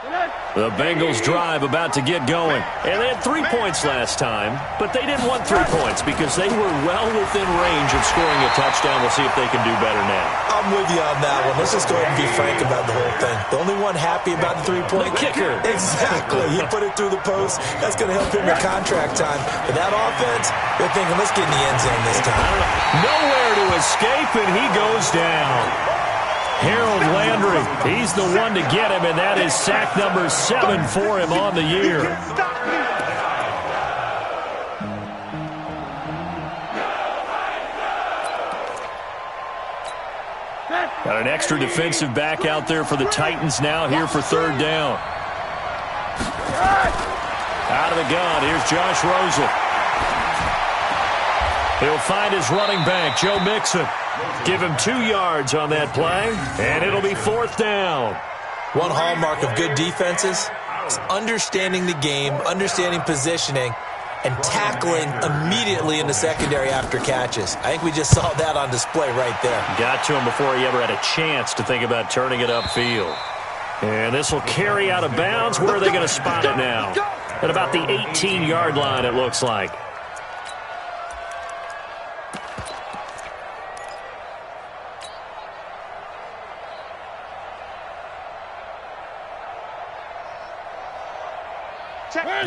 The Bengals drive about to get going. And they had 3 points last time, but they didn't want 3 points because they were well within range of scoring a touchdown. We'll see if they can do better now. I'm with you on that one. Let's just go ahead and be frank about the whole thing. The only one happy about the 3-point kicker. Exactly. He put it through the post. That's going to help him in contract time. But that offense, they're thinking, let's get in the end zone this time. Nowhere to escape, and he goes down. Harold Landry, he's the one to get him, and that is sack number 7 for him on the year. Got an extra defensive back out there for the Titans now here for 3rd down. Out of the gun, here's Josh Rosen. He'll find his running back, Joe Mixon. Give him 2 yards on that play, and it'll be 4th down. One hallmark of good defenses is understanding the game, understanding positioning, and tackling immediately in the secondary after catches. I think we just saw that on display right there. Got to him before he ever had a chance to think about turning it upfield. And this will carry out of bounds. Where are they going to spot it now? At about the 18-yard line, it looks like.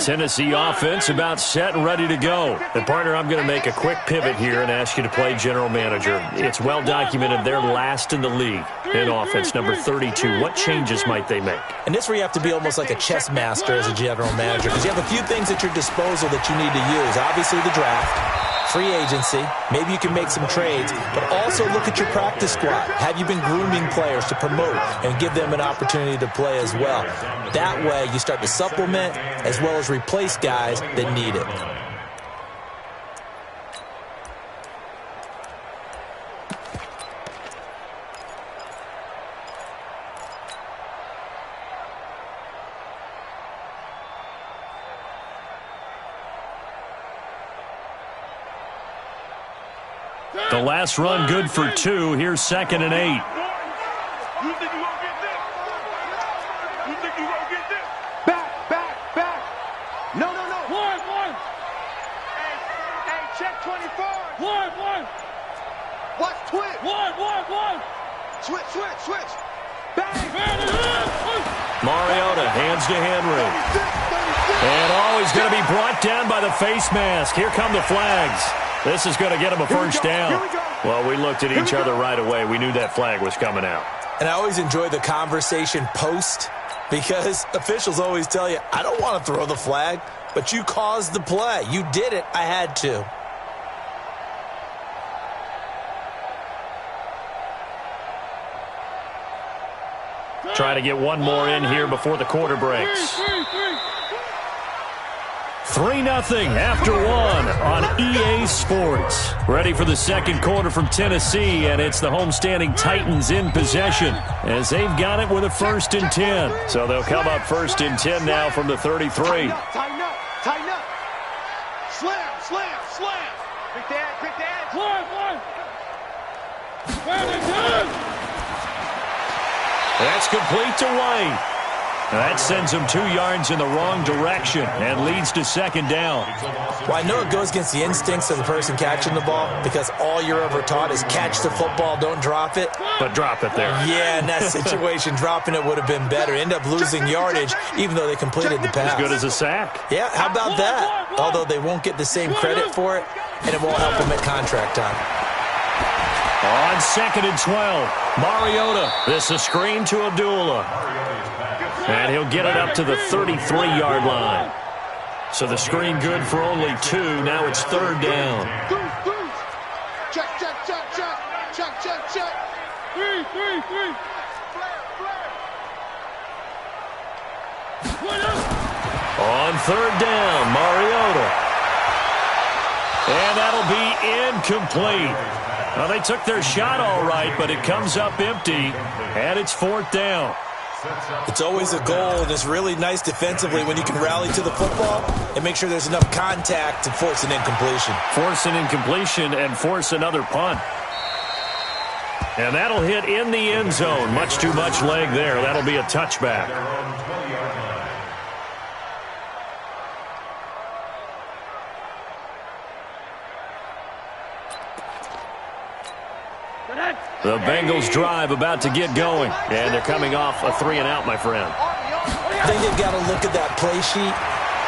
Tennessee offense about set and ready to go. And, partner, I'm going to make a quick pivot here and ask you to play general manager. It's well documented they're last in the league in offense, number 32. What changes might they make? And this where you have to be almost like a chess master as a general manager because you have a few things at your disposal that you need to use. Obviously, the draft, free agency, maybe you can make some trades, but also look at your practice squad. Have you been grooming players to promote and give them an opportunity to play as well? That way, you start to supplement as well as replace guys that need it. The last run good for 2. Here's 2nd and 8. Back. No. One. Hey, check 24. One. Watch twitch. One. Switch. Bang. Mariota hands to Henry. And he's going to be brought down by the face mask. Here come the flags. This is going to get him a first down. Well, we looked at each other right away. We knew that flag was coming out. And I always enjoy the conversation post because officials always tell you, I don't want to throw the flag, but you caused the play. You did it. I had to. Try to get one more in here before the quarter breaks. 3-0 after 1 on EA Sports. Ready for the second quarter from Tennessee, and it's the homestanding Titans in possession as they've got it with a 1st and 10. So they'll come up 1st and 10 now from the 33. Tighten up. Slam. Quick dad. One. That's complete to White. That sends him 2 yards in the wrong direction and leads to 2nd down. Well, I know it goes against the instincts of the person catching the ball because all you're ever taught is catch the football, don't drop it. But drop it there. Yeah, in that situation, dropping it would have been better. End up losing yardage even though they completed the pass. As good as a sack. Yeah, how about that? Although they won't get the same credit for it, and it won't help them at contract time. On 2nd and 12, Mariota. This is a screen to Abdullah. And he'll get it up to the 33-yard line. So the screen good for only 2. Now it's 3rd down. Check. 3. On 3rd down, Mariota. And that'll be incomplete. Well, they took their shot all right, but it comes up empty, and it's 4th down. It's always a goal, and it's really nice defensively when you can rally to the football and make sure there's enough contact to force an incompletion. Force an incompletion and force another punt. And that'll hit in the end zone. Much too much leg there. That'll be a touchback. The Bengals drive about to get going, and they're coming off a 3-and-out, my friend. I think they've got to look at that play sheet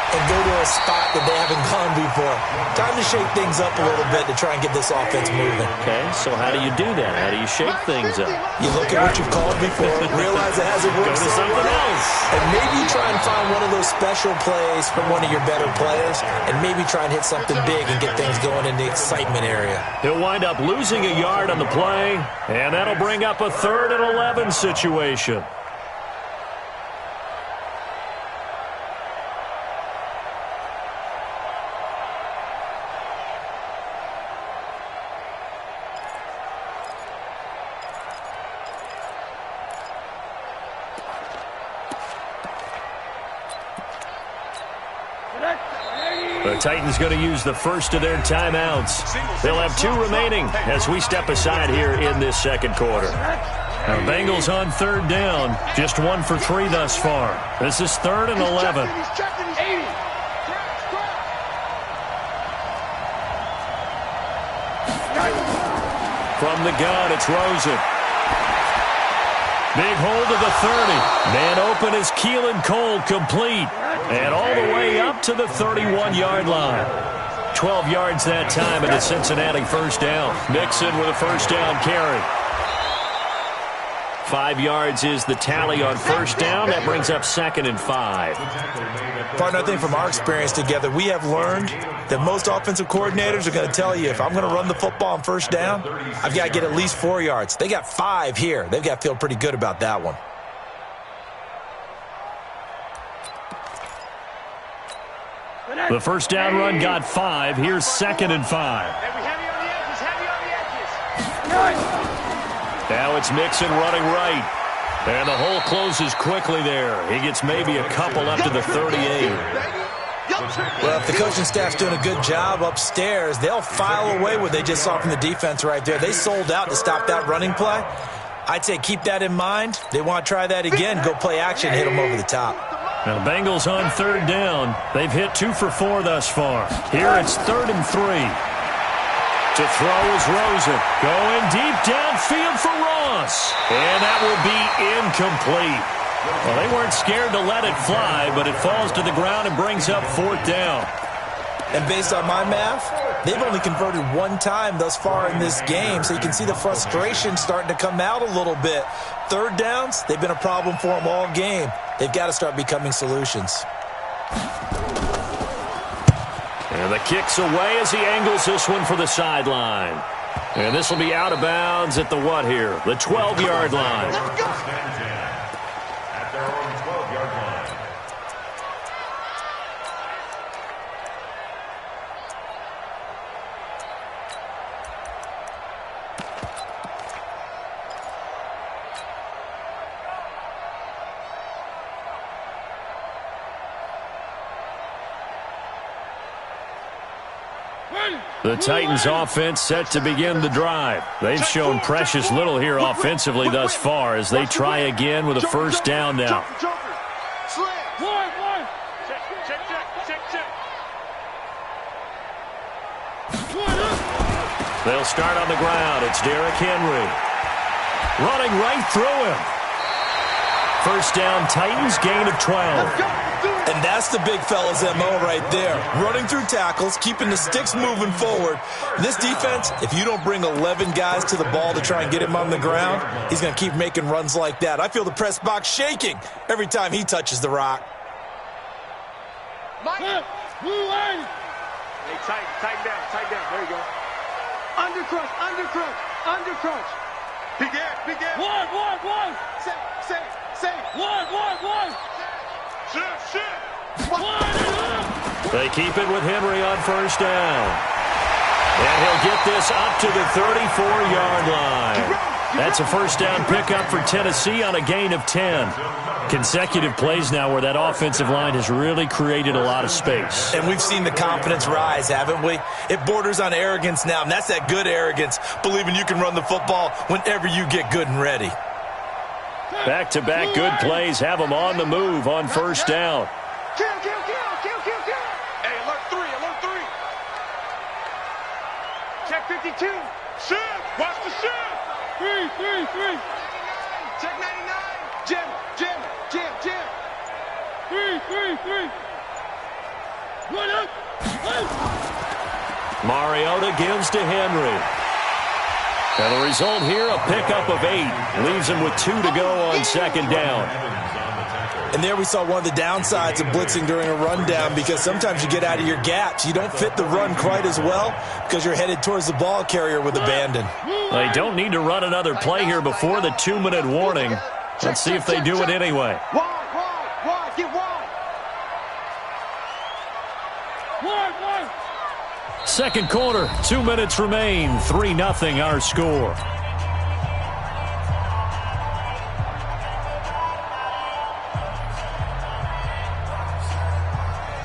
and go to a spot that they haven't gone before. Time to shake things up a little bit to try and get this offense moving. Okay, so how do you do that? How do you shake things up? You look at what you've called before, realize it hasn't worked. Go to something else. And maybe you try and find one of those special plays from one of your better players, and maybe try and hit something big and get things going in the excitement area. He'll wind up losing a yard on the play, and that'll bring up a 3rd and 11 situation. The Titans going to use the first of their timeouts. They'll have 2 remaining as we step aside here in this second quarter. Now, Bengals on 3rd down, just 1 for 3 thus far. This is 3rd and 11. From the gun, it's Rosen. Big hold of the 30. Man open is Keelan Cole, complete. And all the way up to the 31-yard line. 12 yards that time in the Cincinnati first down. Mixon with a first down carry. 5 yards is the tally on first down. That brings up 2nd and 5. Partner, I think from our experience together, we have learned that most offensive coordinators are going to tell you, if I'm going to run the football on first down, I've got to get at least 4 yards. They got 5 here. They've got to feel pretty good about that one. The first down run got 5. Here's 2nd and 5. Heavy on the edges, heavy on the edges. Now it's Mixon running right. And the hole closes quickly there. He gets maybe a couple up to the 38. Well, if the coaching staff's doing a good job upstairs, they'll file away what they just saw from the defense right there. They sold out to stop that running play. I'd say keep that in mind. They want to try that again, go play action, hit them over the top. Now, the Bengals on 3rd down. They've hit 2 for 4 thus far. Here it's 3rd and 3. To throw is Rosen. Going deep downfield for Ross. And that will be incomplete. Well, they weren't scared to let it fly, but it falls to the ground and brings up 4th down. And based on my math, they've only converted 1 time thus far in this game, so you can see the frustration starting to come out a little bit. 3rd downs, they've been a problem for them all game. They've got to start becoming solutions. And the kick's away as he angles this one for the sideline. And this will be out of bounds at the what here? The 12-yard line. At their own 12-yard line. The Titans offense set to begin the drive. They've shown precious little here offensively thus far as they try again with a first down now. They'll start on the ground. It's Derrick Henry. Running right through him. First down, Titans, gain of 12. And that's the big fella's MO right there. Running through tackles, keeping the sticks moving forward. This defense, if you don't bring 11 guys to the ball to try and get him on the ground, he's going to keep making runs like that. I feel the press box shaking every time he touches the rock. Mike, move in. Hey, tighten down. There you go. Under crunch. Big air. One. Say. One. Shit. They keep it with Henry on first down. And he'll get this up to the 34-yard line. That's a first down pickup for Tennessee on a gain of 10. Consecutive plays now where that offensive line has really created a lot of space. And we've seen the confidence rise, haven't we? It borders on arrogance now, and that's that good arrogance, believing you can run the football whenever you get good and ready. Back-to-back good plays have them on the move on first down. Kill. Hey, alert three. Check 52. Shit. Watch the shit. Check 99. Jim. Mariota gives to Henry. And the result here, a pickup of 8. Leaves him with 2 to go on second down. And there we saw one of the downsides of blitzing during a rundown, because sometimes you get out of your gaps. You don't fit the run quite as well because you're headed towards the ball carrier with abandon. They don't need to run another play here before the 2-minute warning. Let's see if they do it anyway. Wide, get wide. Second quarter, 2 minutes remain. 3-0 our score.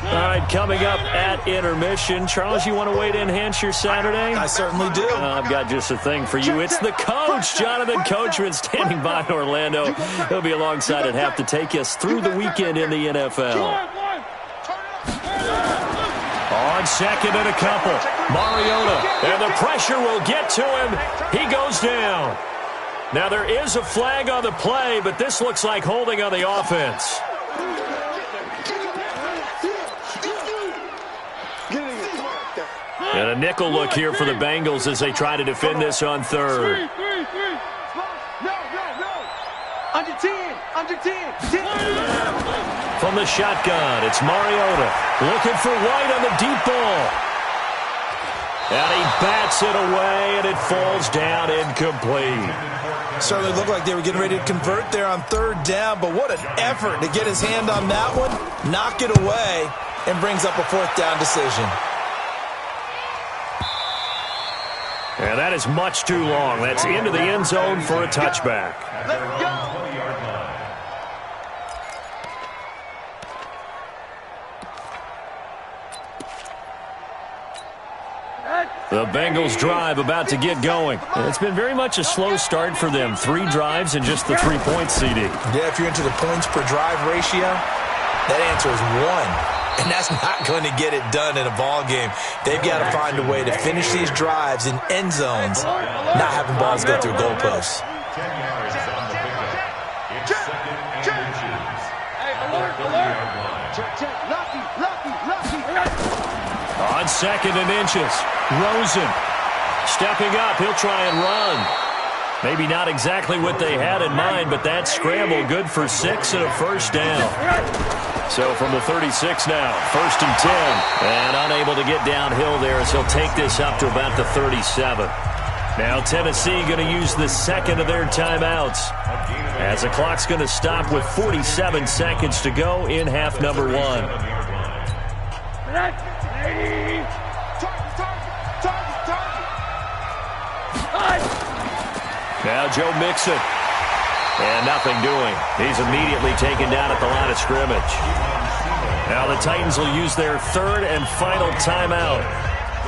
All right, coming up at intermission. Charles, you want to wait to enhance your Saturday? I certainly do. I've got just a thing for you. It's the coach, Jonathan Coachman, standing by in Orlando. He'll be alongside at half to take us through the weekend in the NFL. On second and a couple, Mariota, and the pressure will get to him. He goes down. Now there is a flag on the play, but this looks like holding on the offense. And a nickel look here for the Bengals as they try to defend this on third. No. Under 10. From the shotgun, it's Mariota looking for White on the deep ball. And he bats it away, and it falls down incomplete. Certainly looked like they were getting ready to convert there on third down, but what an effort to get his hand on that one, knock it away, and brings up a fourth down decision. And that is much too long. That's into the end zone for a touchback. Let's go. The Bengals drive about to get going. And it's been very much a slow start for them. 3 drives and just the 3 points, CD. Yeah, if you're into the points per drive ratio, that answer is 1. And that's not going to get it done in a ball game. They've got to find a way to finish these drives in end zones, not having balls go through goalposts. 10 yards on the pickup. It's second and inches. Hey, alert. Check. Lucky. On second and inches, Rosen stepping up. He'll try and run. Maybe not exactly what they had in mind, but that scramble good for 6 and a first down. So from the 36 now, 1st and 10. And unable to get downhill there as he'll take this up to about the 37. Now Tennessee going to use the second of their timeouts, as the clock's going to stop with 47 seconds to go in half number 1. Now Joe Mixon. And nothing doing. He's immediately taken down at the line of scrimmage. Now the Titans will use their third and final timeout,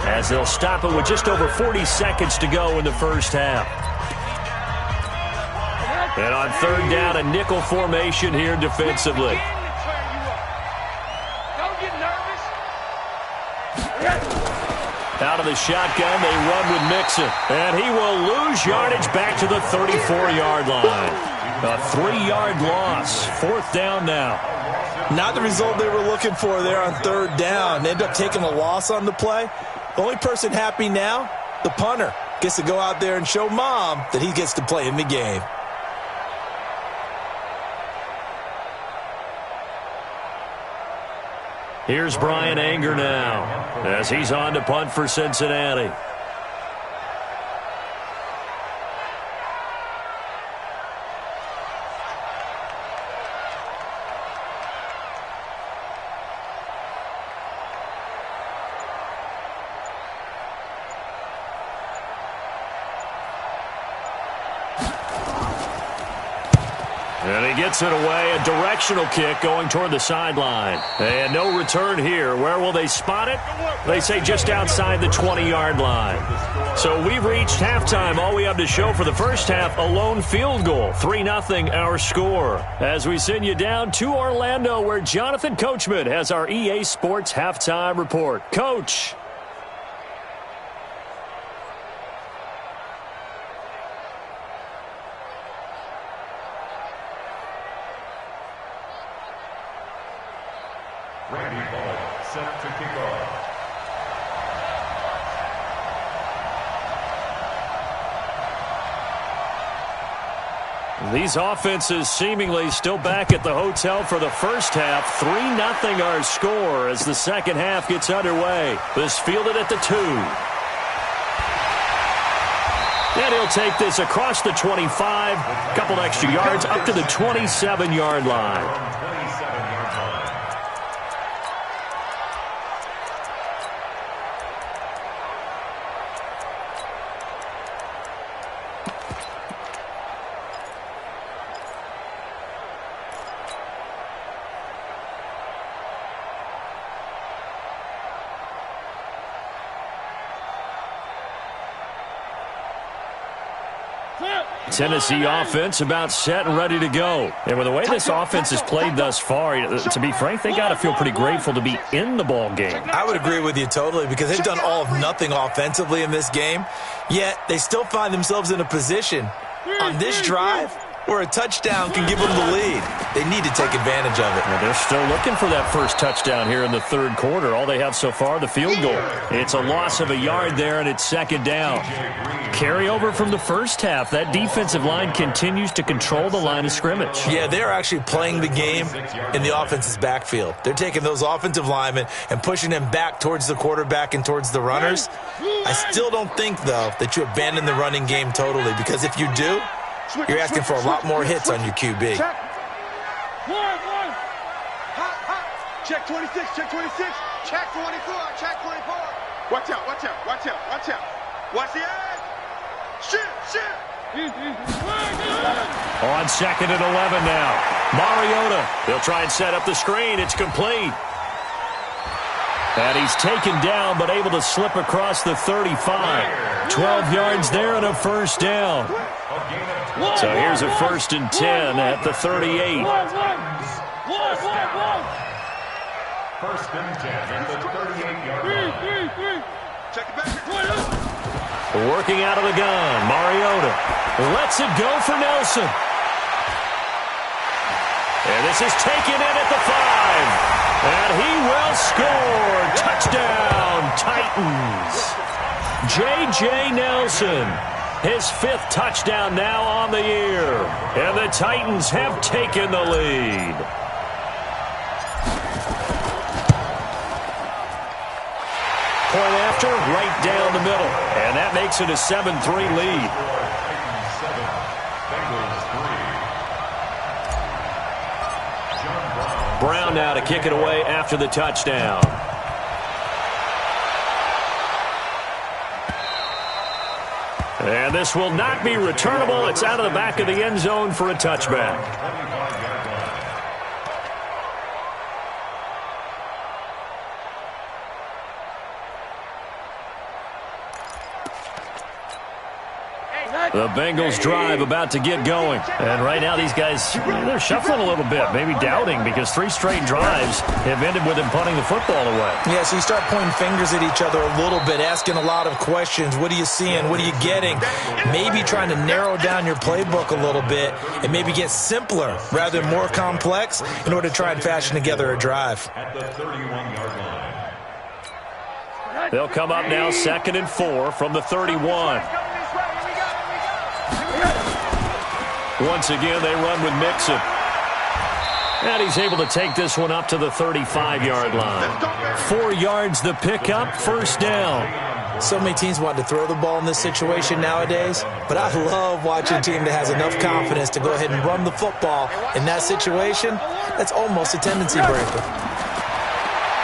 as they'll stop it with just over 40 seconds to go in the first half. And on third down, a nickel formation here defensively. Don't get nervous. Out of the shotgun, they run with Mixon. And he will lose yardage back to the 34-yard line. A 3-yard loss. 4th down now. Not the result they were looking for there on third down. They ended up taking a loss on the play. The only person happy now, the punter, gets to go out there and show mom that he gets to play in the game. Here's Brian Anger now, as he's on to punt for Cincinnati. And he gets it away, a directional kick going toward the sideline. And no return here. Where will they spot it? They say just outside the 20-yard line. So we've reached halftime. All we have to show for the first half, a lone field goal. 3-0 our score. As we send you down to Orlando, where Jonathan Coachman has our EA Sports halftime report. Coach. Randy Ball set to kick off. These offenses seemingly still back at the hotel for the first half. 3-0 our score as the second half gets underway. This fielded at the 2. And he'll take this across the 25. A couple extra yards up to the 27-yard line. Tennessee offense about set and ready to go. And with the way this offense has played thus far, to be frank, they got to feel pretty grateful to be in the ball game. I would agree with you totally because they've done all of nothing offensively in this game, yet they still find themselves in a position on this drive where a touchdown can give them the lead. They need to take advantage of it. Well, they're still looking for that first touchdown here in the third quarter. All they have so far, the field goal. It's a loss of a yard there, and it's second down. Carryover from the first half. That defensive line continues to control the line of scrimmage. Yeah, they're actually playing the game in the offense's backfield. They're taking those offensive linemen and pushing them back towards the quarterback and towards the runners. I still don't think, though, that you abandon the running game totally, because if you do, you're asking for a lot more hits on your QB. Check 26, check 26, check 24, check 24. Watch out, watch out, watch out, watch out. Watch the edge. Shoot. On second and 11 now. Mariota. They'll try and set up the screen. It's complete. And he's taken down but able to slip across the 35. 12 yards there and a first down. So here's a 1st and 10 at the 38. 1st and 10 at the 38-yard line. Check it back. Working out of the gun. Mariota lets it go for Nelson. And this is taken in at the 5. And he will score. Touchdown, Titans. J.J. Nelson. His 5th touchdown now on the year. And the Titans have taken the lead. Point after, right down the middle. And that makes it a 7-3 lead. Brown now to kick it away after the touchdown. And this will not be returnable. It's out of the back of the end zone for a touchback. The Bengals drive about to get going. And right now these guys, they're shuffling a little bit, maybe doubting, because 3 straight drives have ended with them punting the football away. Yeah, so you start pointing fingers at each other a little bit, asking a lot of questions. What are you seeing? What are you getting? Maybe trying to narrow down your playbook a little bit and maybe get simpler rather than more complex in order to try and fashion together a drive. At the 31-yard line. They'll come up now 2nd and 4 from the 31. Once again, they run with Mixon. And he's able to take this one up to the 35-yard line. 4 yards the pickup, first down. So many teams want to throw the ball in this situation nowadays, but I love watching a team that has enough confidence to go ahead and run the football in that situation. That's almost a tendency breaker.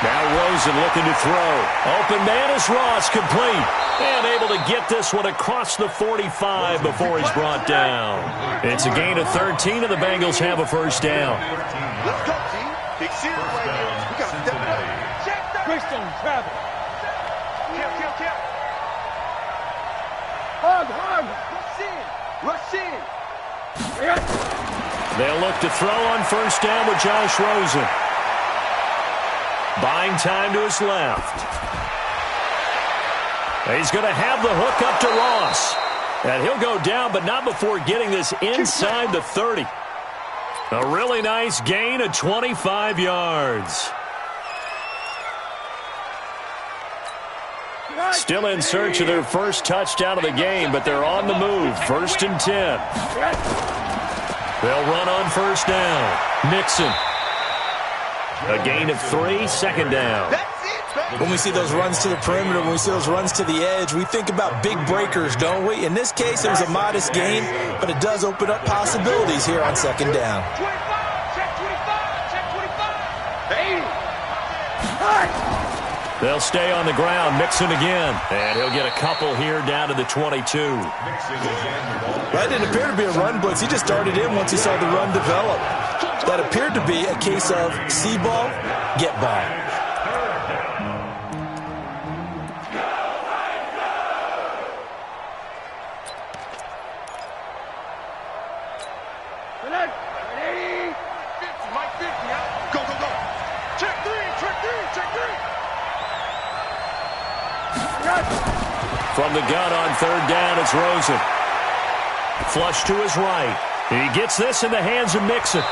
Now Rosen looking to throw. Open man is Ross, complete. And able to get this one across the 45 before he's brought down. It's a gain of 13, and the Bengals have a first down. Let's go, G. Big series right here. We got to step it up. Quickstone, travel. Kill. Hug. Rush in. They'll look to throw on first down with Josh Rosen. Buying time to his left. He's going to have the hook up to Ross. And he'll go down, but not before getting this inside the 30. A really nice gain of 25 yards. Still in search of their first touchdown of the game, but they're on the move. 1st and 10. They'll run on 1st down. Mixon. A gain of 3, 2nd down. When we see those runs to the perimeter, when we see those runs to the edge, we think about big breakers, don't we? In this case, it was a modest gain, but it does open up possibilities here on 2nd down. They'll stay on the ground. Mixon again. And he'll get a couple here down to the 22. That didn't appear to be a run blitz. He just darted in once he saw the run develop. That appeared to be a case of see ball, get ball. From the gun on 3rd down, it's Rosen. Flush to his right. He gets this in the hands of Mixon.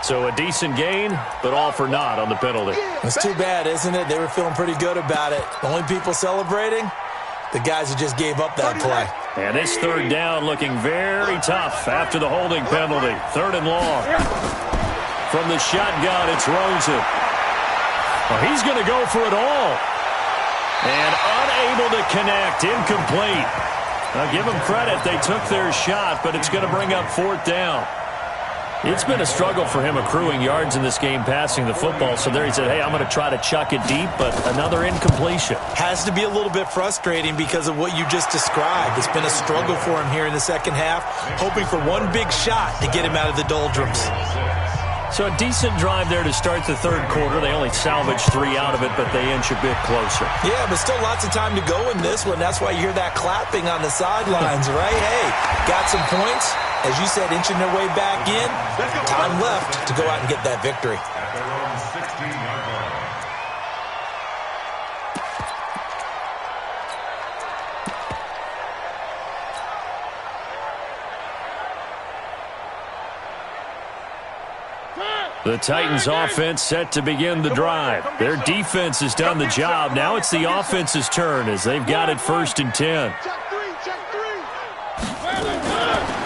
So a decent gain, but all for naught on the penalty. It's too bad, isn't it? They were feeling pretty good about it. The only people celebrating, the guys who just gave up that play. And this 3rd down looking very tough after the holding penalty. 3rd and long. From the shotgun, it's Rosen. Well, he's going to go for it all. And unable to connect. Incomplete. I'll give them credit. They took their shot, but it's going to bring up 4th down. It's been a struggle for him accruing yards in this game passing the football. So there he said, hey, I'm going to try to chuck it deep, but another incompletion. Has to be a little bit frustrating because of what you just described. It's been a struggle for him here in the 2nd half, hoping for one big shot to get him out of the doldrums. So a decent drive there to start the 3rd quarter. They only salvaged 3 out of it, but they inch a bit closer. Yeah, but still lots of time to go in this one. That's why you hear that clapping on the sidelines, right? Hey, got some points. As you said, inching their way back in. Time left to go out and get that victory. The Titans offense set to begin the drive. Their defense has done the job. Now it's the offense's turn as they've got it 1st and 10.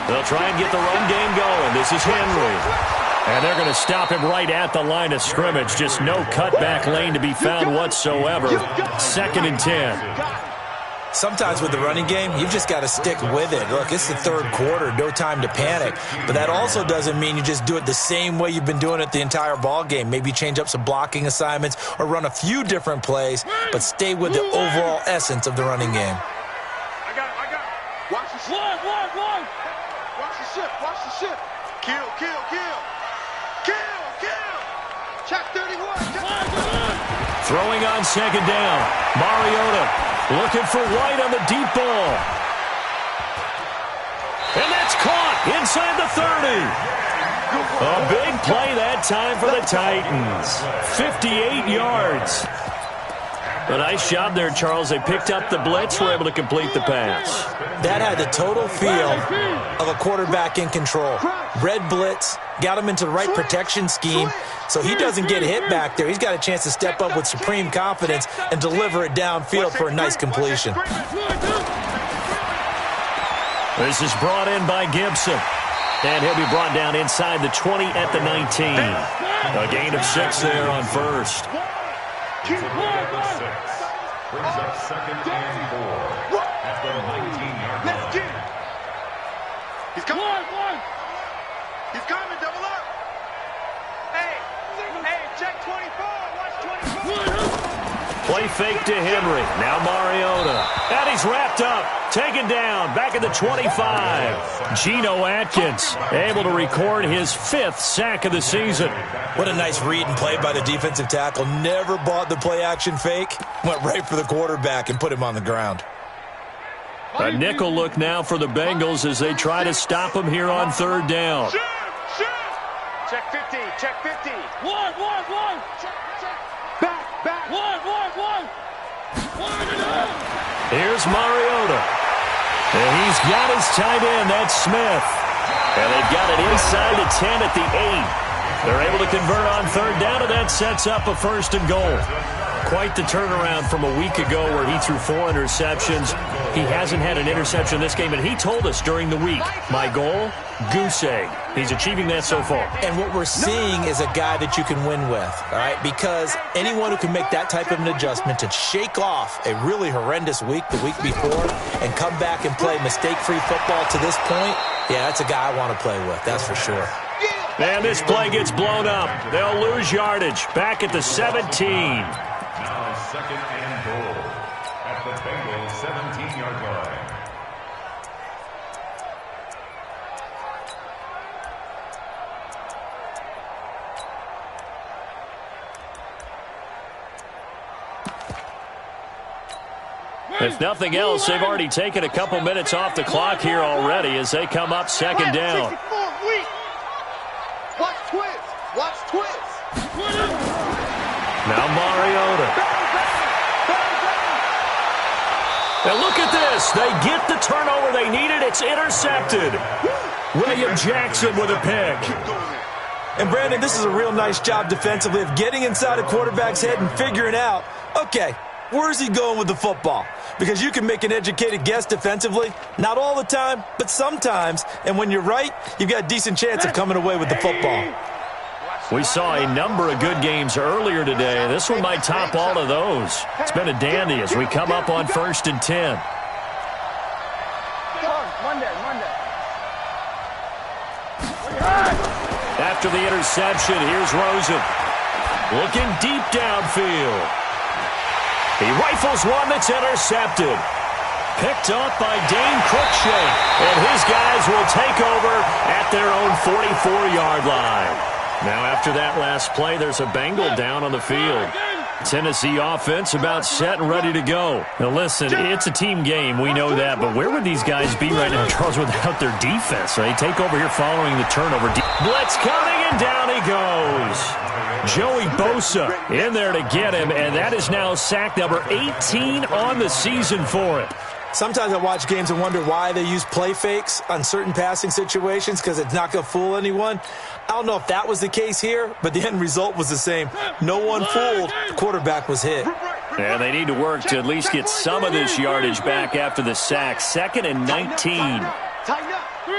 They'll try and get the run game going. This is Henry. And they're going to stop him right at the line of scrimmage. Just no cutback lane to be found whatsoever. 2nd and 10. Sometimes with the running game, you've just got to stick with it. Look, it's the 3rd quarter, no time to panic. But that also doesn't mean you just do it the same way you've been doing it the entire ball game. Maybe change up some blocking assignments or run a few different plays, but stay with the overall essence of the running game. I got it. Watch the ship. Watch the ship. Watch the ship. Kill. Check 31. Throwing on 2nd down. Mariota looking for White on the deep ball. And that's caught inside the 30. A big play that time for the Titans. 58 yards. A nice job there, Charles. They picked up the blitz, were able to complete the pass. That had the total feel of a quarterback in control. Red blitz, got him into the right protection scheme, so he doesn't get hit back there. He's got a chance to step up with supreme confidence and deliver it downfield for a nice completion. This is brought in by Gibson. And he'll be brought down inside the 20 at the 19. A gain of 6 there on 1st. Brings up 2nd and 4 at the 19-yard line. Let's get it. He's coming. He's coming. Double up. Hey, check 24. Watch 24. Play fake to Henry. Now Mariota. And he's wrapped up. Taken down. Back at the 25. Geno Atkins able to record his 5th sack of the season. What a nice read and play by the defensive tackle. Never bought the play-action fake. Went right for the quarterback and put him on the ground. A nickel look now for the Bengals as they try to stop him here on 3rd down. Shoot. Check 50. Check 50. One. Back. One. Here's Mariota. And he's got his tight end. That's Smith. And they've got it inside the 10 at the 8. They're able to convert on third down, and that sets up a 1st and goal. Quite the turnaround from a week ago where he threw 4 interceptions. He hasn't had an interception this game, and he told us during the week, my goal, goose egg. He's achieving that so far. And what we're seeing is a guy that you can win with, all right? Because anyone who can make that type of an adjustment to shake off a really horrendous week the week before and come back and play mistake-free football to this point, yeah, that's a guy I want to play with, that's for sure. And this play gets blown up. They'll lose yardage. Back at the 17. Now 2nd and goal at the Bengals 17-yard line. If nothing else, they've already taken a couple minutes off the clock here already as they come up 2nd down. Watch twist. Watch twist. Now Mariota. And look at this. They get the turnover they needed. It's intercepted. William Jackson with a pick. And, Brandon, this is a real nice job defensively of getting inside a quarterback's head and figuring out, okay, where's he going with the football? Because you can make an educated guess defensively. Not all the time, but sometimes. And when you're right, you've got a decent chance of coming away with the football. We saw a number of good games earlier today. This one might top all of those. It's been a dandy as we come up on 1st and 10. After the interception, here's Rosen. Looking deep downfield. He rifles one that's intercepted. Picked up by Dane Cruikshank. And his guys will take over at their own 44-yard line. Now, after that last play, there's a Bengal down on the field. Tennessee offense about set and ready to go. Now, listen, it's a team game. We know that. But where would these guys be right now, Charles, without their defense? They take over here following the turnover. Blitz coming, and down he goes. Joey Bosa in there to get him, and that is now sack number 18 on the season for him. Sometimes I watch games and wonder why they use play fakes on certain passing situations because it's not going to fool anyone. I don't know if that was the case here, but the end result was the same. No one fooled. The quarterback was hit. And they need to work to at least get some of this yardage back after the sack. 2nd and 19. Tighten up. 3.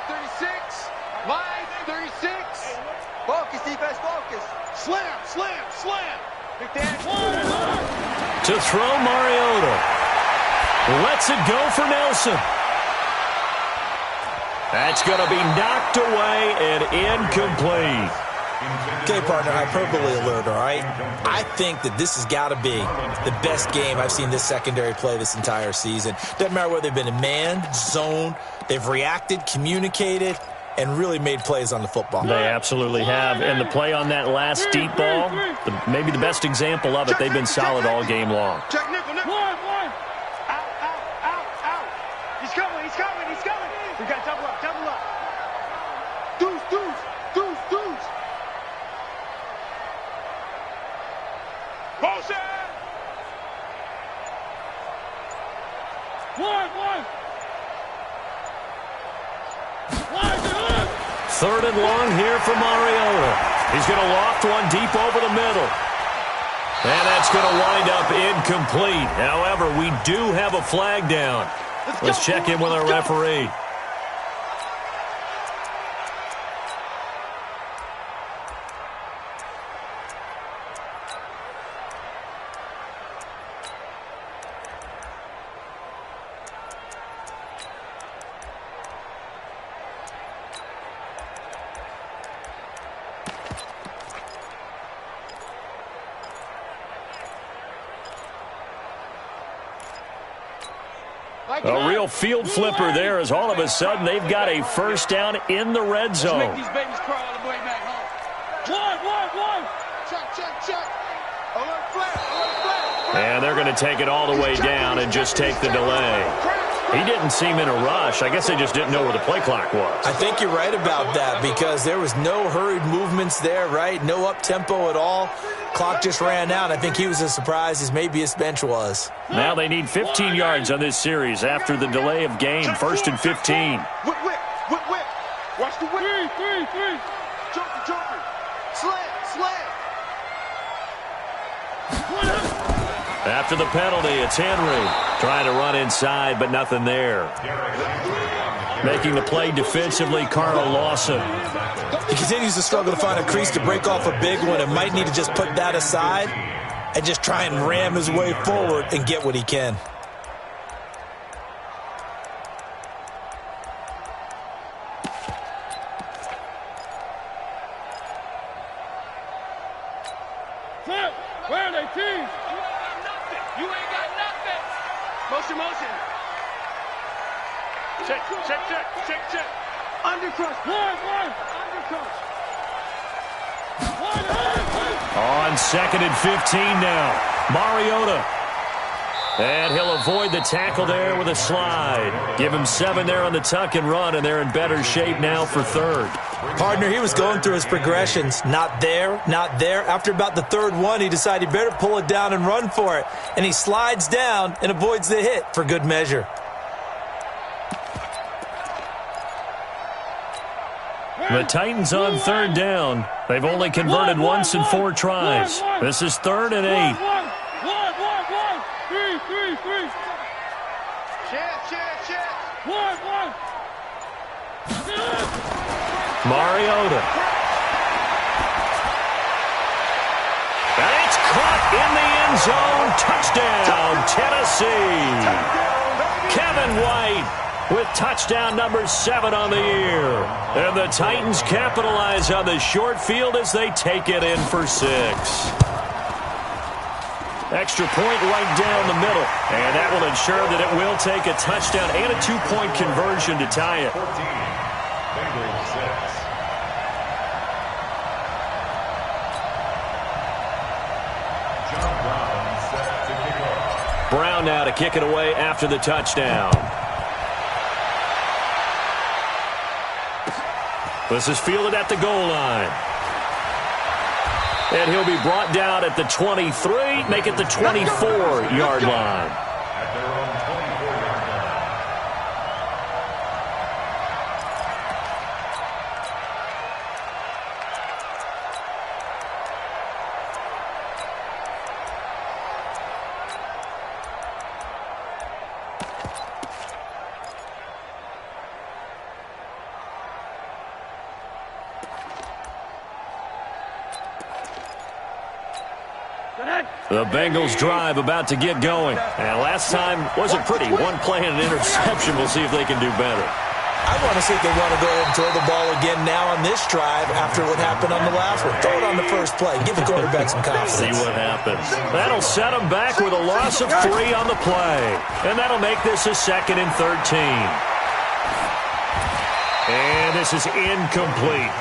36. Line 36. Focus, defense, focus. Slam. Big Dan. To throw Mariota. Lets it go for Nelson. That's going to be knocked away and incomplete. Okay, partner, hyperbole alert, all right? I think that this has got to be the best game I've seen this secondary play this entire season. Doesn't matter whether they've been in man, zone, they've reacted, communicated, and really made plays on the football. They absolutely have. And the play on that last deep ball, maybe the best example of it, they've been solid all game long. Check nickel. One. Out. He's coming. We got double up. Deuce. Motion. One. 3rd and long here for Mariota. He's going to loft one deep over the middle. And that's going to wind up incomplete. However, we do have a flag down. Let's check in with our referee. A real field flipper there as all of a sudden they've got a 1st down in the red zone. Make these babies cry all the way back home. One. Check. Alert flat. And they're going to take it all the way down and just take the delay. He didn't seem in a rush. I guess they just didn't know where the play clock was. I think you're right about that because there was no hurried movements there, right? No up-tempo at all. Clock just ran out. I think he was as surprised as maybe his bench was. Now they need 15 yards on this series after the delay of game. 1st and 15. Whip. Watch the whip. Joker, Joker. Slam, slam. After the penalty, it's Henry trying to run inside, but nothing there. Making the play defensively, Carl Lawson. He continues to struggle to find a crease to break off a big one and might need to just put that aside and just try and ram his way forward and get what he can. Where are they, teams? You ain't got nothing. Motion, motion. Check, check, check, check, check. Undercrush. One. Undercrush. On 2nd and 15 now. Mariota. And he'll avoid the tackle there with a slide. Give him 7 there on the tuck and run, and they're in better shape now for 3rd. Partner, he was going through his progressions. Not there, not there. After about the 3rd one, he decided he better pull it down and run for it. And he slides down and avoids the hit for good measure. The Titans on 3rd down. They've only converted once in 4 tries. This is 3rd and 8. One. Three. Chance. One. Mariota. And it's caught in the end zone. Touchdown, Tennessee. Kevin White with touchdown number 7 on the year. And the Titans capitalize on the short field as they take it in for 6. Extra point right down the middle. And that will ensure that it will take a touchdown and a 2-point conversion to tie it. 14, Bengals 6. John Brown set to kick off. Brown now to kick it away after the touchdown. This is fielded at the goal line. And he'll be brought down at the 23, make it the 24-yard line. At their own 24-yard line. The Bengals drive about to get going. And last time wasn't pretty. 1 play and an interception. We'll see if they can do better. I want to see if they want to go ahead and throw the ball again now on this drive after what happened on the last one. Throw it on the first play. Give the quarterback some confidence. See what happens. That'll set them back with a loss of 3 on the play. And that'll make this a 2nd and 13. And this is incomplete.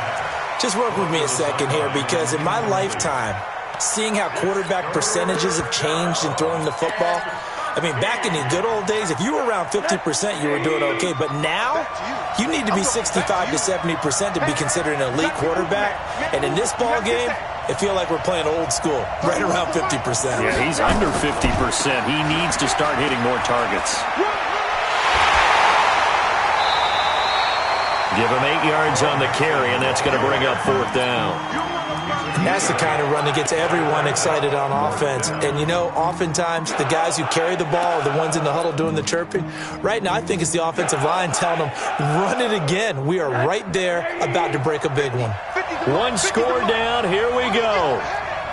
Just work with me a second here, because in my lifetime, seeing how quarterback percentages have changed in throwing the football, I mean, back in the good old days, if you were around 50%, you were doing okay. But now, you need to be 65 to 70% to be considered an elite quarterback. And in this ball game, I feel like we're playing old school, right around 50%. Yeah, he's under 50%. He needs to start hitting more targets. Give him 8 yards on the carry, and that's going to bring up 4th down. And that's the kind of run that gets everyone excited on offense. And, you know, oftentimes the guys who carry the ball are the ones in the huddle doing the chirping. Right now, I think it's the offensive line telling them, run it again. We are right there about to break a big one. 1 score down. Here we go.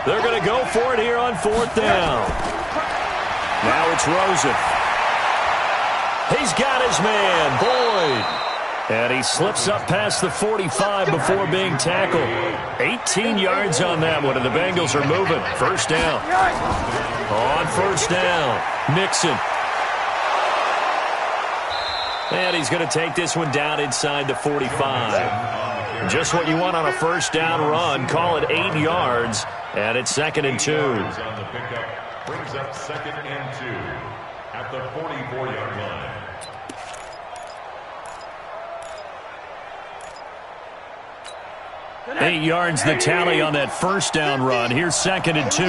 They're going to go for it here on 4th down. Now it's Rosen. He's got his man, Boyd. And he slips up past the 45 before being tackled. 18 yards on that one, and the Bengals are moving. 1st down. On 1st down, Mixon. And he's going to take this one down inside the 45. Just what you want on a 1st down run. Call it 8 yards, and it's 2nd and 2. On the pickup brings up 2nd and 2 at the 44-yard line. 8 yards the tally on that 1st down run. Here's 2nd and 2.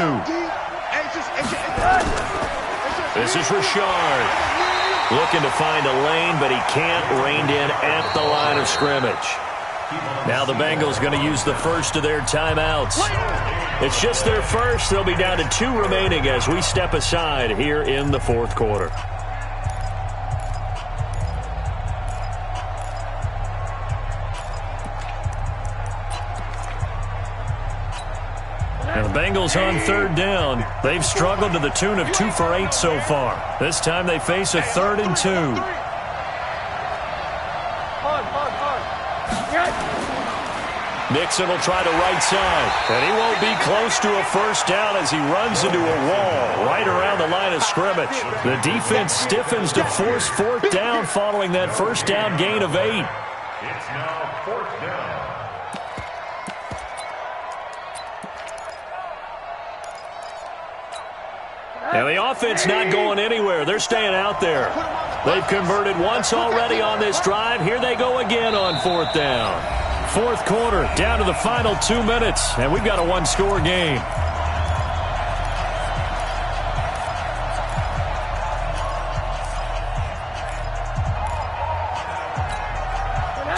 This is Richard. Looking to find a lane, but he can't. Reined in at the line of scrimmage. Now the Bengals going to use the first of their timeouts. It's just their first. They'll be down to 2 remaining as we step aside here in the fourth quarter. And the Bengals on third down. They've struggled to the tune of 2 for 8 so far. This time they face a 3rd and 2. Mixon will try to right side, and he won't be close to a first down as he runs into a wall right around the line of scrimmage. The defense stiffens to force 4th down following that first down gain of 8. It's now 4th down. And the offense not going anywhere. They're staying out there. They've converted once already on this drive. Here they go again on 4th down. Fourth quarter, down to the final 2 minutes, and we've got a 1-score game.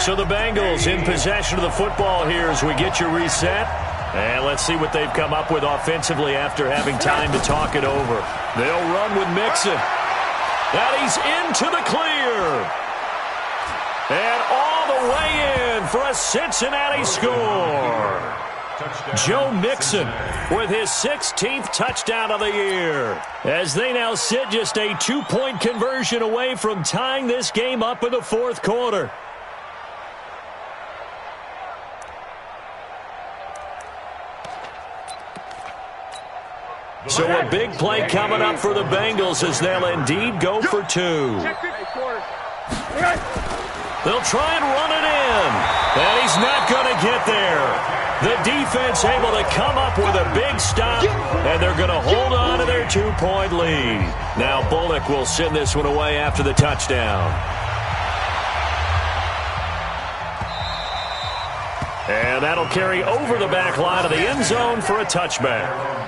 So the Bengals in possession of the football here as we get you reset. And let's see what they've come up with offensively after having time to talk it over. They'll run with Mixon. And he's into the clear. And all the way in for a Cincinnati score. Joe Mixon with his 16th touchdown of the year. As they now sit just a 2-point conversion away from tying this game up in the fourth quarter. So a big play coming up for the Bengals as they'll indeed go for 2. They'll try and run it in. And he's not going to get there. The defense able to come up with a big stop. And they're going to hold on to their 2-point lead. Now Bullock will send this one away after the touchdown. And that'll carry over the back line of the end zone for a touchback.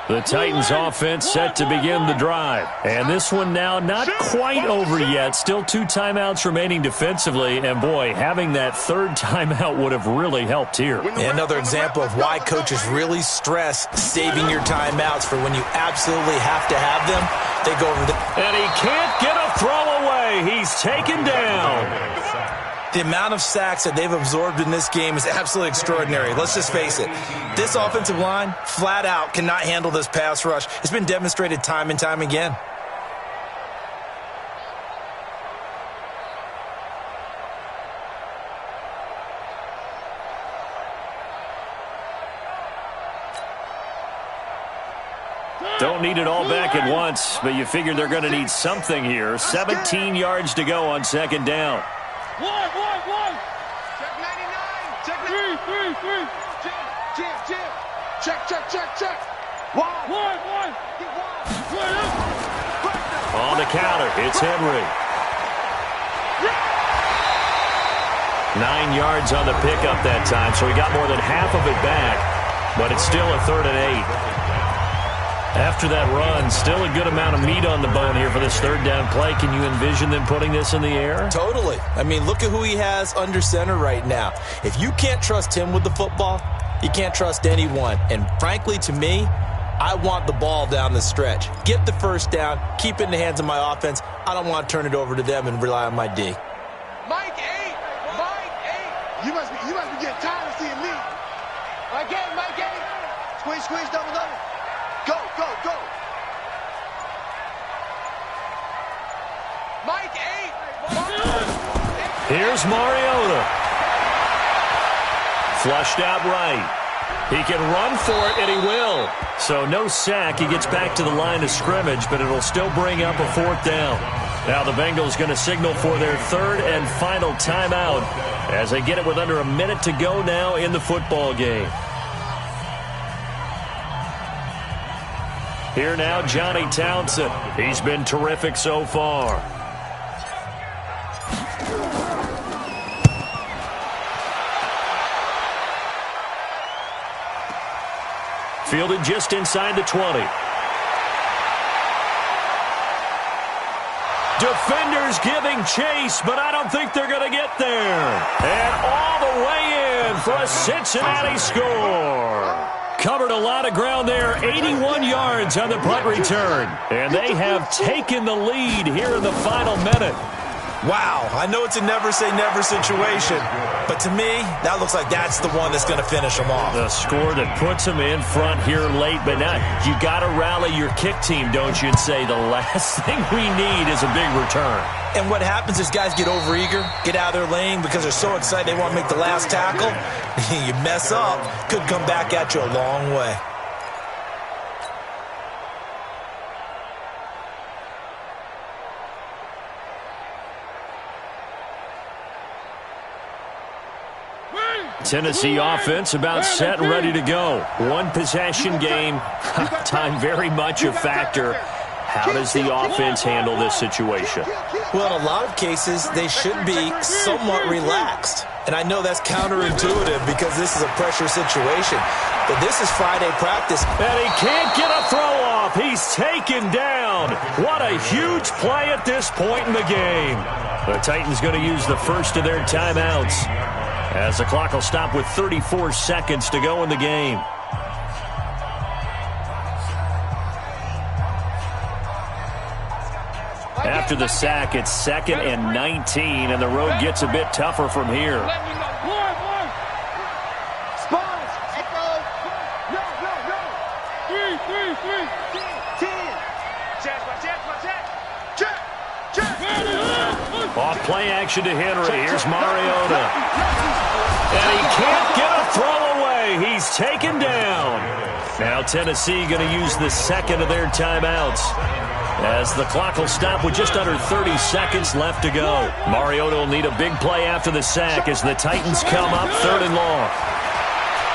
The Titans offense set to begin the drive. And this one now not quite over yet. Still 2 timeouts remaining defensively. And, boy, having that 3rd timeout would have really helped here. Another example of why coaches really stress saving your timeouts for when you absolutely have to have them. They go over the... And he can't get a throw away. He's taken down. The amount of sacks that they've absorbed in this game is absolutely extraordinary. Let's just face it. This offensive line, flat out, cannot handle this pass rush. It's been demonstrated time and time again. Don't need it all back at once, but you figure they're going to need something here. 17 yards to go on 2nd down. One. Check 99. Check 3. Check. One. On the counter, it's Henry. 9 yards on the pickup that time, so he got more than half of it back, but it's still a 3rd and 8. After that run, still a good amount of meat on the bone here for this 3rd down play. Can you envision them putting this in the air? Totally. I mean, look at who he has under center right now. If you can't trust him with the football, you can't trust anyone. And frankly, to me, I want the ball down the stretch. Get the first down, keep it in the hands of my offense. I don't want to turn it over to them and rely on my D. Mike 8. You must be getting tired of seeing me. Mike 8. Squeeze, double. Go. Mike 8. Here's Mariota. Flushed out right. He can run for it, and he will. So no sack. He gets back to the line of scrimmage, but it'll still bring up a 4th down. Now the Bengals going to signal for their 3rd and final timeout as they get it with under a minute to go now in the football game. Here now, Johnny Townsend. He's been terrific so far. Fielded just inside the 20. Defenders giving chase, but I don't think they're going to get there. And all the way in for a Cincinnati score. Covered a lot of ground there, 81 yards on the punt return. And they have taken the lead here in the final minute. Wow, I know it's a never-say-never situation, but to me, that looks like that's the one that's going to finish them off. The score that puts them in front here late, but now you got to rally your kick team, don't you, and say the last thing we need is a big return. And what happens is guys get overeager, get out of their lane because they're so excited they want to make the last tackle. You mess up, could come back at you a long way. Tennessee offense about set and ready to go. One possession game. Time very much a factor. How does the offense handle this situation? Well, in a lot of cases, they should be somewhat relaxed. And I know that's counterintuitive because this is a pressure situation. But this is Friday practice. And he can't get a throw off. He's taken down. What a huge play at this point in the game. The Titans going to use the first of their timeouts, as the clock will stop with 34 seconds to go in the game. After the sack, it's 2nd and 19, and the road gets a bit tougher from here. Off play action to Henry. Here's Mariota. And he can't get a throw away. He's taken down. Now Tennessee going to use the second of their timeouts, as the clock will stop with just under 30 seconds left to go. Mariota will need a big play after the sack as the Titans come up 3rd and long.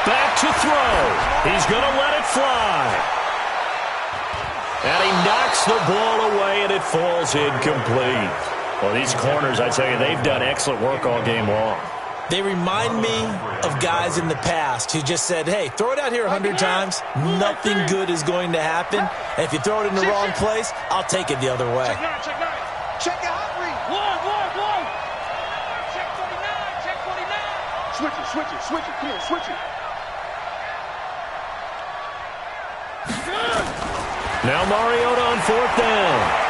Back to throw. He's going to let it fly. And he knocks the ball away, and it falls incomplete. Well, these corners, I tell you, they've done excellent work all game long. They remind me of guys in the past who just said, hey, throw it out here 100 times. Nothing good is going to happen. And if you throw it in the wrong place, I'll take it the other way. Check it out, Reed. One. Check 49. Switch it. Come on, switch it. Now Mariota on 4th down.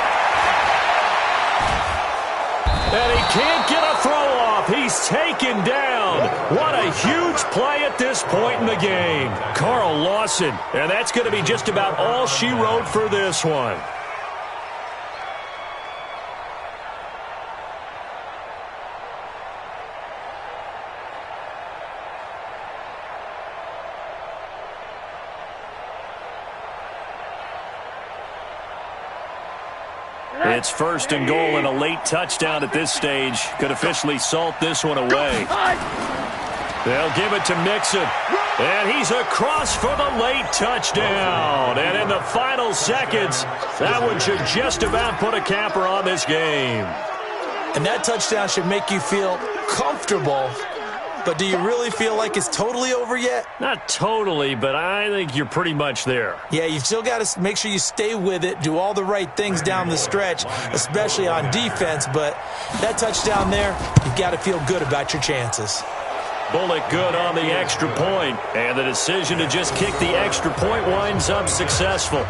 And he can't get a throw off. He's taken down. What a huge play at this point in the game. Carl Lawson. And that's going to be just about all she wrote for this one. It's 1st and goal, and a late touchdown at this stage could officially salt this one away. They'll give it to Mixon, and he's across for the late touchdown. And in the final seconds, that one should just about put a capper on this game. And that touchdown should make you feel comfortable. But do you really feel like it's totally over yet? Not totally, but I think you're pretty much there. Yeah, you've still got to make sure you stay with it, do all the right things down the stretch, especially on defense. But that touchdown there, you've got to feel good about your chances. Bullock good on the extra point, and the decision to just kick the extra point winds up successful.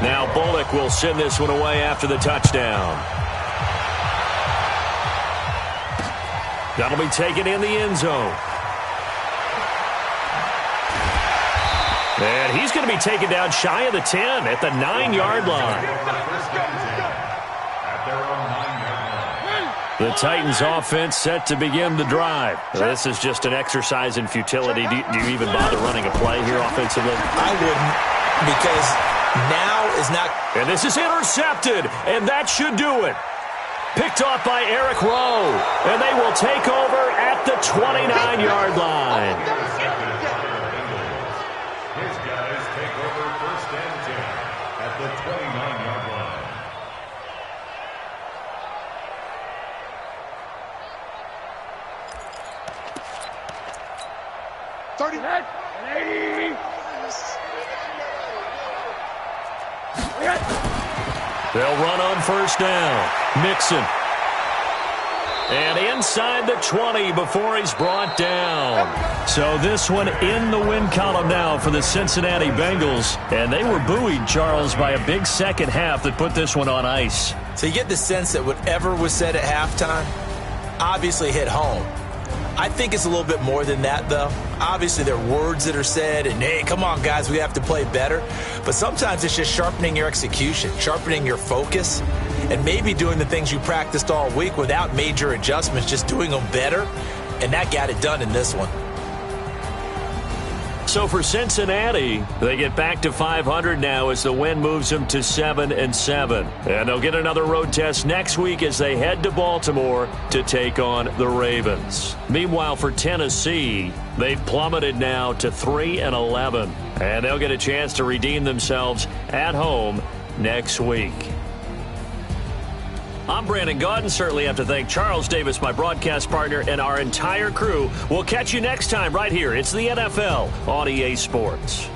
Now Bullock will send this one away after the touchdown. That'll be taken in the end zone. And he's going to be taken down shy of the 10 at the 9-yard line. The Titans offense set to begin the drive. This is just an exercise in futility. Do you even bother running a play here offensively? I wouldn't, because now is not. And this is intercepted, and that should do it. Picked off by Eric Rowe, and they will take over at the 29-yard line. His guys take over 1st and 10 at the 29-yard line. They'll run on first down. Mixon. And inside the 20 before he's brought down. So this one in the win column now for the Cincinnati Bengals. And they were buoyed, Charles, by a big second half that put this one on ice. So you get the sense that whatever was said at halftime obviously hit home. I think it's a little bit more than that, though. Obviously, there are words that are said, and, hey, come on, guys, we have to play better. But sometimes it's just sharpening your execution, sharpening your focus, and maybe doing the things you practiced all week without major adjustments, just doing them better. And that got it done in this one. So for Cincinnati, they get back to 500 now as the win moves them to 7-7. And they'll get another road test next week as they head to Baltimore to take on the Ravens. Meanwhile, for Tennessee, they've plummeted now to 3-11. And they'll get a chance to redeem themselves at home next week. I'm Brandon Gaudin. Certainly have to thank Charles Davis, my broadcast partner, and our entire crew. We'll catch you next time right here. It's the NFL on EA Sports.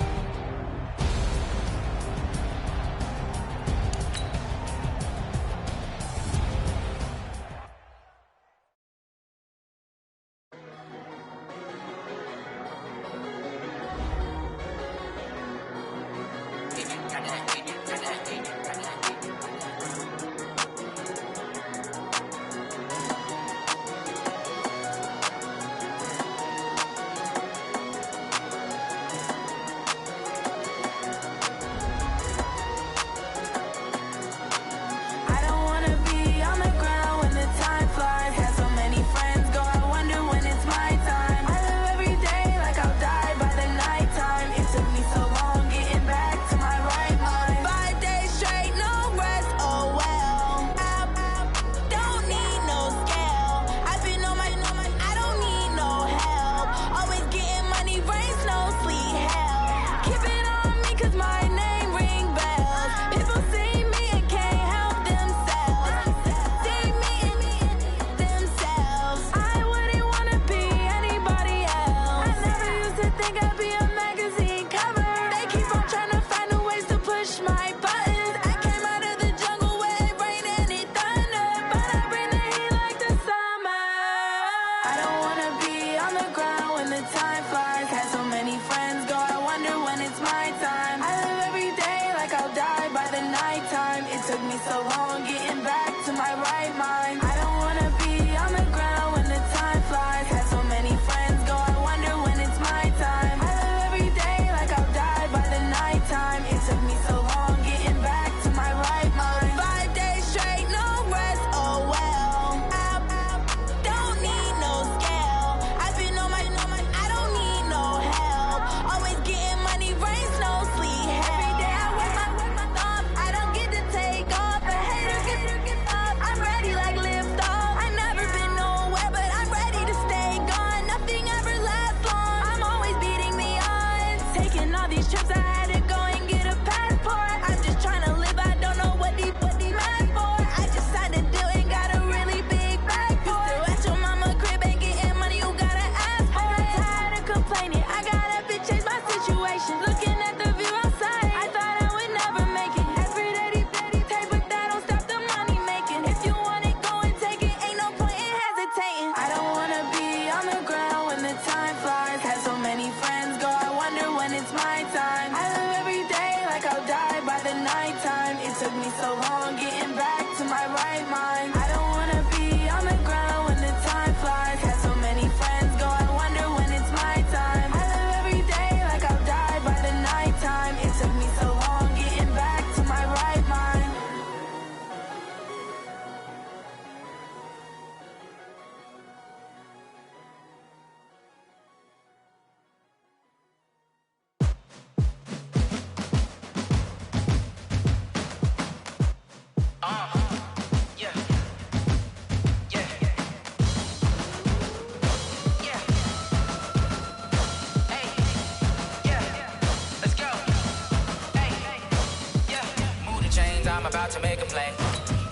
I'm about to make a play.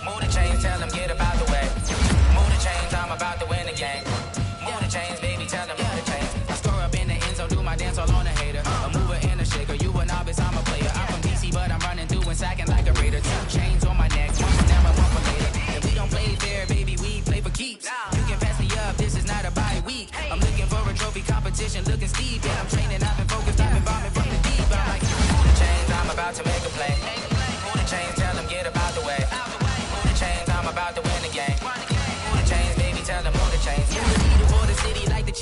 Move the chains, tell them get about the way. Move the chains, I'm about to win the game. Move the chains, baby, tell them move the chains. I score up in the end zone, do my dance all on the haters.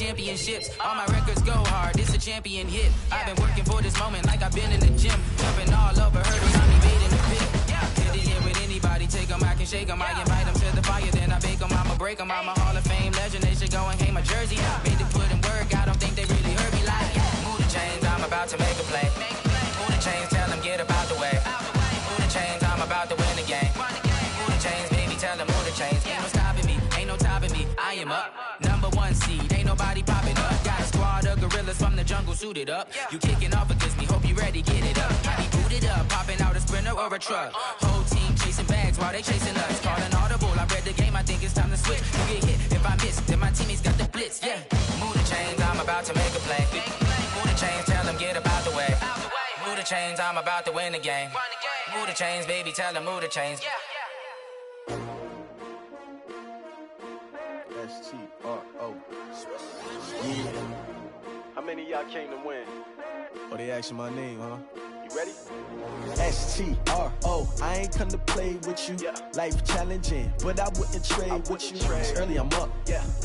championships. All my records go hard, this a champion hit. I've been working for this moment like I've been in the gym. Jumping all over hurdles, I'm evading the pit. Hit it here with anybody, take them, I can shake them. I invite them to the fire, then I bake them, I'ma break them. I'm a Hall of Fame legend, they should go and hang my jersey. Made to put in work, I don't think they really heard me like. Move the chains, I'm about to make a play. Move the chains, tell them get about the way. Move the chains, I'm about to win the game. Move the chains, baby, tell them move the chains. Ain't no stopping me, ain't no topping me. I am up, #1 seed, ain't nobody popping up. Got a squad of gorillas from the jungle suited up. You kicking off against me, hope you ready, get it up. Might be booted up, popping out a Sprinter or a truck. Whole team chasing bags while they chasing us. Calling audible, I read the game, I think it's time to switch. You get hit, if I miss, then my teammates got the blitz, yeah. Move the chains, I'm about to make a play. Move the chains, tell them get about the way. Move the chains, I'm about to win the game. Move the chains, baby, tell them move the chains. S-T-R-O. Yeah. How many of y'all came to win? Oh, they asking my name, huh? You ready? S-T-R-O. I ain't come to play with you. Life challenging, but I wouldn't trade with you. It's early, I'm up.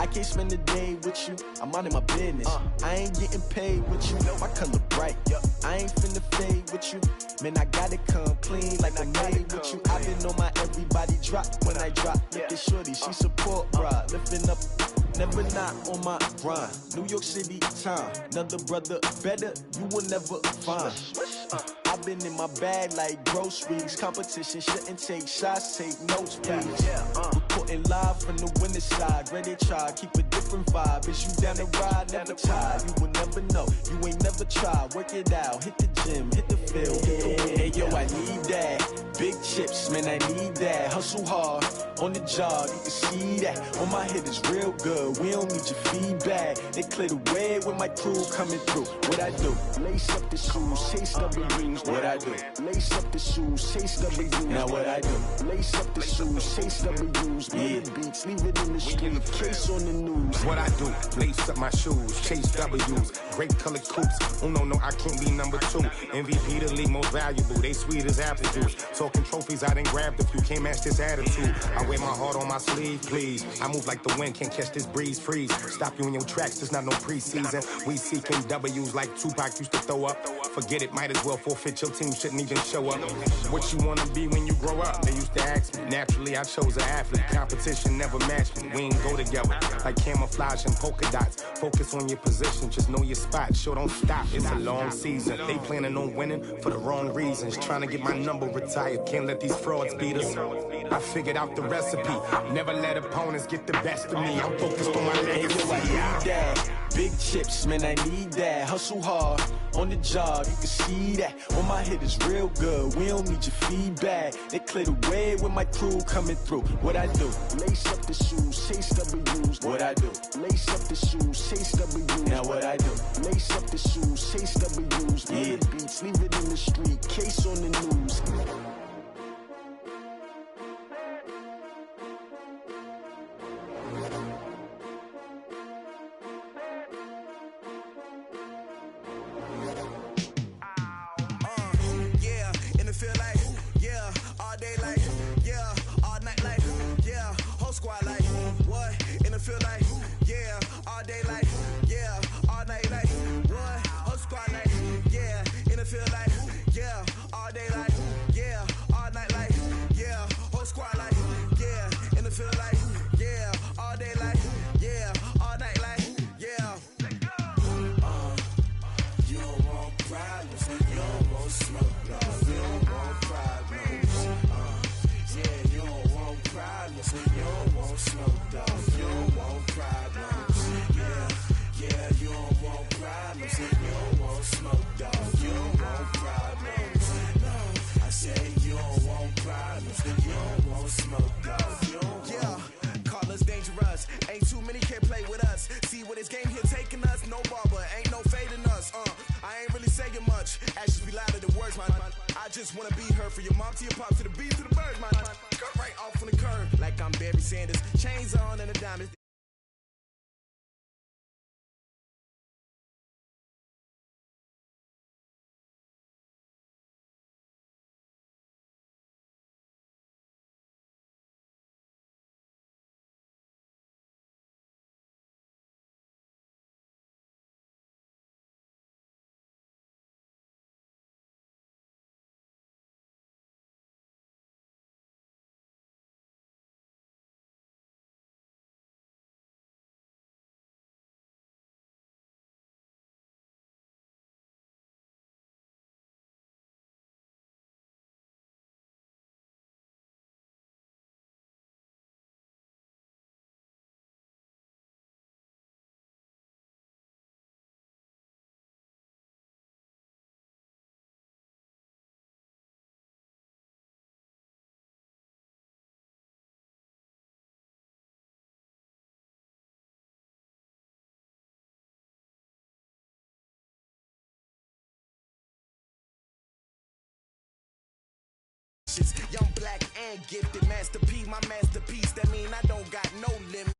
I can't spend the day with you. I'm minding my business. I ain't getting paid with you. My color bright. I ain't finna fade with you. Man, I gotta come clean like I'm made with you. I've been on my everybody drop when I drop. Look at shorty, she support, bruh. Lifting up. Never not on my grind. New York City time. Another brother better, you will never find. I've been in my bag like groceries. Competition shouldn't take shots, take notes, please. Reporting live from the winning side. Ready to try, keep a different vibe. Is you down the ride, never tired. You will never know, you ain't never tried. Work it out, hit the gym, hit the field, hit the win. Hey yo, I need that. Big chips, man, I need that. Hustle hard, on the job, you can see that. On my head is real good, we don't need your feedback. They clear the way with my crew coming through. What I do? Lace up the shoes, chase W's. What I do? Lace up the shoes, chase W's. Now what I do? Lace up the shoes, chase W's. Million beats, leave it in the street, case on the news. What I do? Lace up my shoes, chase W's. Great colored coops. Oh no, I can't be number 2. MVP the league most valuable. They sweet as apple juice. Talking trophies, I done grabbed a few. Can't match this attitude. I wear my heart on my sleeve, please. I move like the wind, can't catch this breeze, freeze. Stop you in your tracks, there's not no preseason. We seeking W's like Tupac used to throw up. Forget it, might as well forfeit. Your team shouldn't even show up. What you wanna be when you grow up? They used to ask me. Naturally, I chose an athlete. Competition never matched me. We ain't go together like camouflage and polka dots. Focus on your position, just know your spot. Sure, don't stop. It's a long season. They planning on winning for the wrong reasons. Trying to get my number retired. Can't let these frauds beat us. I figured out the recipe. Never let opponents get the best of me. I'm focused on my legacy. I need that. Big chips, man, I need that. Hustle hard, on the job, you can see that. On my head is real good, we don't need your feedback. They clear the way with my crew coming through. What I do? Lace up the shoes, chase W's. What I do? Lace up the shoes, chase W's. Now what I do? Lace up the shoes, chase W's. Million beats, leave it in the street, case on the news. I just wanna be heard for your mom to your pop to the beat to the birds, man. Cut right off on the curb like I'm Barry Sanders. Chains on and the diamonds. ambitious. Young, black, and gifted. Master P, my masterpiece. That mean I don't got no limit.